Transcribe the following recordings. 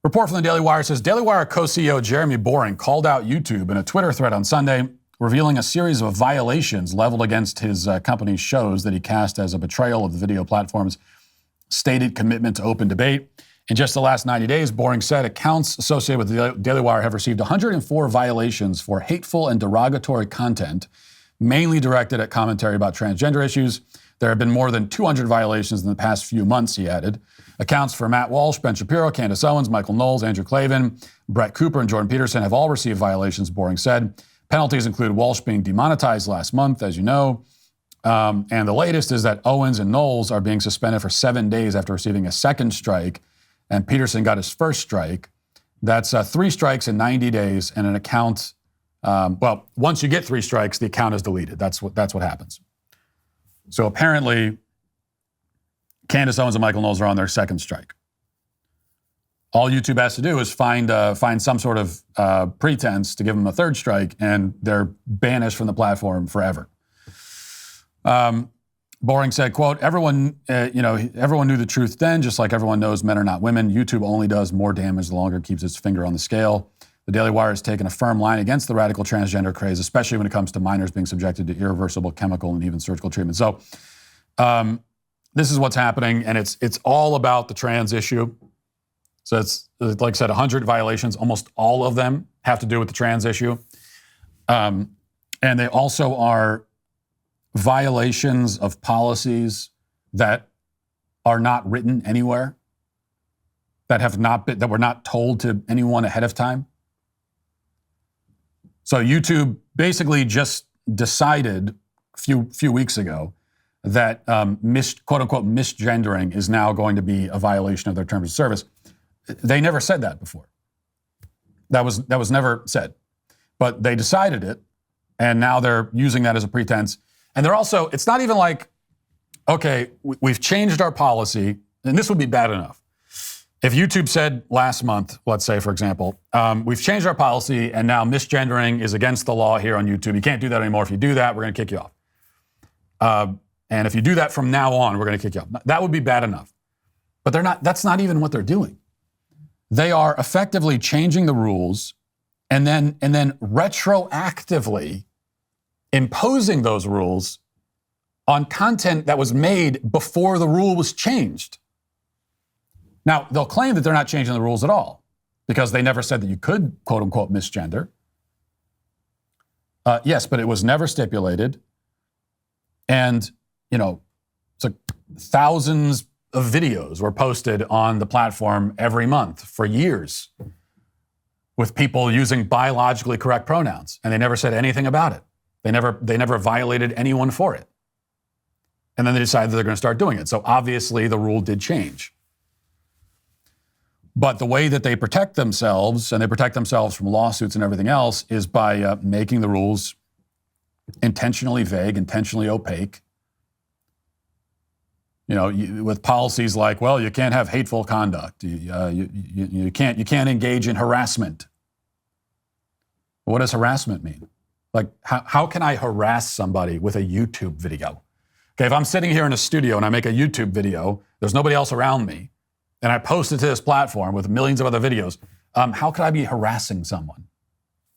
Report from the Daily Wire says Daily Wire co-CEO Jeremy Boring called out YouTube in a Twitter thread on Sunday, revealing a series of violations leveled against his company's shows that he cast as a betrayal of the video platform's stated commitment to open debate. In just the last 90 days, Boring said accounts associated with the Daily Wire have received 104 violations for hateful and derogatory content, mainly directed at commentary about transgender issues. There have been more than 200 violations in the past few months, he added. Accounts for Matt Walsh, Ben Shapiro, Candace Owens, Michael Knowles, Andrew Klavan, Brett Cooper, and Jordan Peterson have all received violations, Boring said. Penalties include Walsh being demonetized last month, as you know. And the latest is that Owens and Knowles are being suspended for 7 days after receiving a second strike, and Peterson got his first strike. That's 3 strikes in 90 days, and an account. Once you get 3 strikes, the account is deleted. That's what happens. So apparently, Candace Owens and Michael Knowles are on their second strike. All YouTube has to do is find some sort of pretense to give them a third strike, and they're banished from the platform forever. Boring said, quote, everyone knew the truth then, just like everyone knows men are not women. YouTube only does more damage the longer it keeps its finger on the scale. The Daily Wire has taken a firm line against the radical transgender craze, especially when it comes to minors being subjected to irreversible chemical and even surgical treatment. So this is what's happening, and it's all about the trans issue. So it's, like I said, 100 violations. Almost all of them have to do with the trans issue. And they also are violations of policies that are not written anywhere, that were not told to anyone ahead of time. So YouTube basically just decided a few weeks ago that quote unquote misgendering is now going to be a violation of their terms of service. They never said that before. That was never said, but they decided it, and now they're using that as a pretense. And they're also, it's not even like, okay, we've changed our policy, and this would be bad enough. If YouTube said last month, let's say, for example, we've changed our policy and now misgendering is against the law here on YouTube. You can't do that anymore. If you do that, we're going to kick you off. And if you do that from now on, we're going to kick you off. That would be bad enough. But that's not even what they're doing. They are effectively changing the rules and then retroactively imposing those rules on content that was made before the rule was changed. Now, they'll claim that they're not changing the rules at all because they never said that you could, quote unquote, misgender. Yes, but it was never stipulated. And, it's like thousands of videos were posted on the platform every month for years with people using biologically correct pronouns, and they never said anything about it. They never violated anyone for it. And then they decided that they're going to start doing it. So obviously the rule did change. But the way that they protect themselves, and they protect themselves from lawsuits and everything else, is by making the rules intentionally vague, intentionally opaque. With policies like, well, you can't have hateful conduct. You can't engage in harassment. What does harassment mean? Like, how can I harass somebody with a YouTube video? Okay, if I'm sitting here in a studio and I make a YouTube video, there's nobody else around me, and I post it to this platform with millions of other videos, how could I be harassing someone?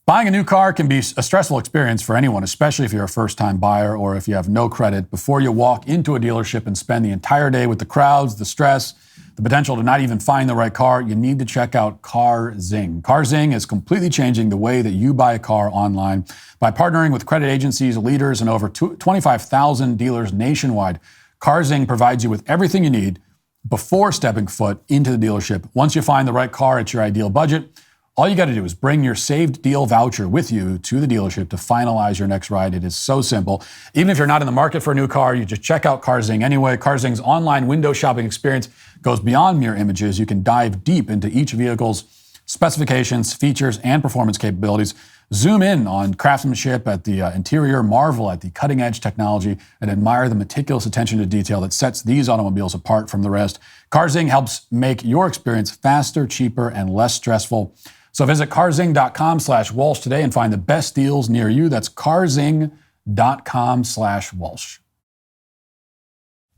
Buying a new car can be a stressful experience for anyone, especially if you're a first-time buyer or if you have no credit. Before you walk into a dealership and spend the entire day with the crowds, the stress, the potential to not even find the right car, you need to check out CarZing. CarZing is completely changing the way that you buy a car online. By partnering with credit agencies, leaders, and over 25,000 dealers nationwide, CarZing provides you with everything you need before stepping foot into the dealership. Once you find the right car at your ideal budget, all you got to do is bring your saved deal voucher with you to the dealership to finalize your next ride. It is so simple. Even if you're not in the market for a new car, you just check out CarZing anyway. CarZing's online window shopping experience goes beyond mere images. You can dive deep into each vehicle's specifications, features, and performance capabilities. Zoom in on craftsmanship at the interior, marvel at the cutting-edge technology, and admire the meticulous attention to detail that sets these automobiles apart from the rest. CarZing helps make your experience faster, cheaper, and less stressful. So visit carzing.com/Walsh today and find the best deals near you. That's carzing.com/Walsh.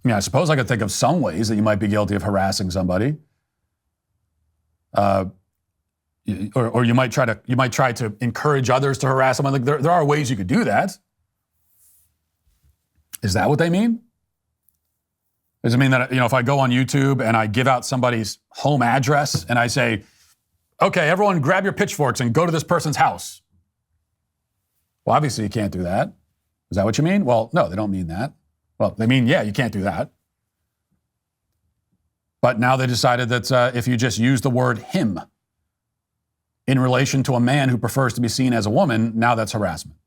I suppose I could think of some ways that you might be guilty of harassing somebody. or you might try to encourage others to harass someone. Like there are ways you could do that. Is that what they mean? Does it mean that, if I go on YouTube and I give out somebody's home address and I say, okay, everyone grab your pitchforks and go to this person's house? Well, obviously you can't do that. Is that what you mean? Well, no, they don't mean that. Well, they mean, yeah, you can't do that. But now they decided that if you just use the word him in relation to a man who prefers to be seen as a woman, now that's harassment.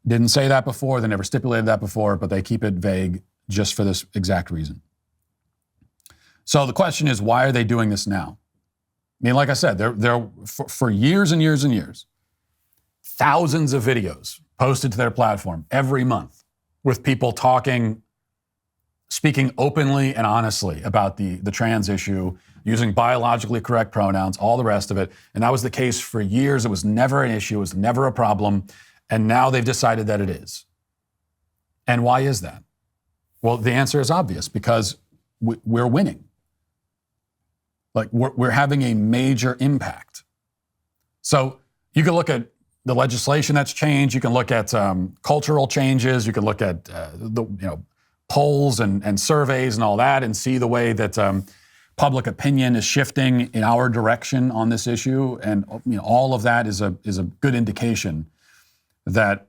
Didn't say that before. They never stipulated that before, but they keep it vague just for this exact reason. So the question is, why are they doing this now? I mean, like I said, they're for years and years and years, thousands of videos posted to their platform every month with people speaking openly and honestly about the trans issue, using biologically correct pronouns, all the rest of it. And that was the case for years. It was never an issue. It was never a problem. And now they've decided that it is. And why is that? Well, the answer is obvious, because we're winning. Like we're having a major impact. So you can look at the legislation that's changed. You can look at cultural changes. You can look at polls and surveys and all that, and see the way that public opinion is shifting in our direction on this issue. And all of that is a good indication that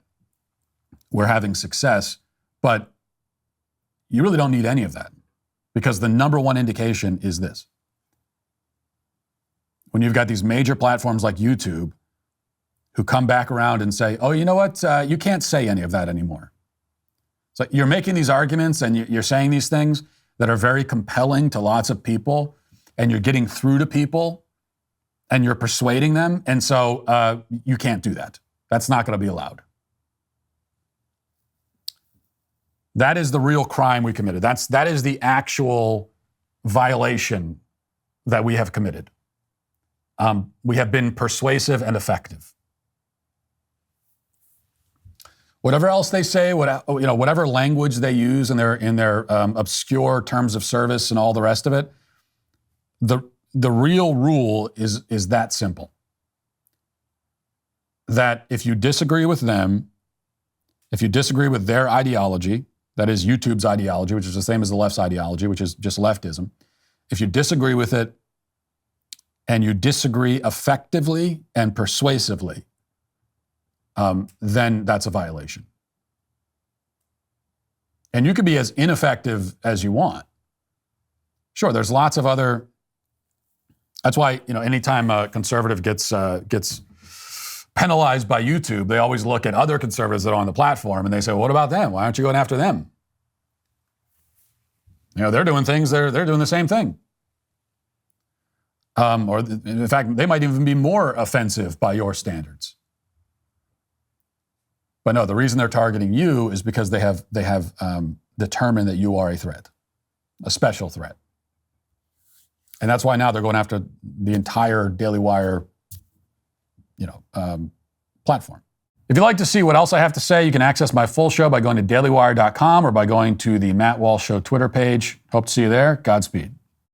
we're having success. But you really don't need any of that, because the number one indication is this. When you've got these major platforms like YouTube who come back around and say, oh, you know what? You can't say any of that anymore. So you're making these arguments and you're saying these things that are very compelling to lots of people, and you're getting through to people and you're persuading them. And so you can't do that. That's not going to be allowed. That is the real crime we committed. That is the actual violation that we have committed. We have been persuasive and effective. Whatever else they say, whatever language they use in their obscure terms of service and all the rest of it, the real rule is that simple. That if you disagree with them, if you disagree with their ideology, that is YouTube's ideology, which is the same as the left's ideology, which is just leftism. If you disagree with it, and you disagree effectively and persuasively, then that's a violation. And you could be as ineffective as you want. Sure, there's lots of other. That's why anytime a conservative gets penalized by YouTube, they always look at other conservatives that are on the platform and they say, well, what about them? Why aren't you going after them? They're doing things. They're doing the same thing. Or in fact, they might even be more offensive by your standards. But no, the reason they're targeting you is because they have determined that you are a threat, a special threat. And that's why now they're going after the entire Daily Wire, platform. If you'd like to see what else I have to say, you can access my full show by going to dailywire.com or by going to the Matt Walsh Show Twitter page. Hope to see you there. Godspeed.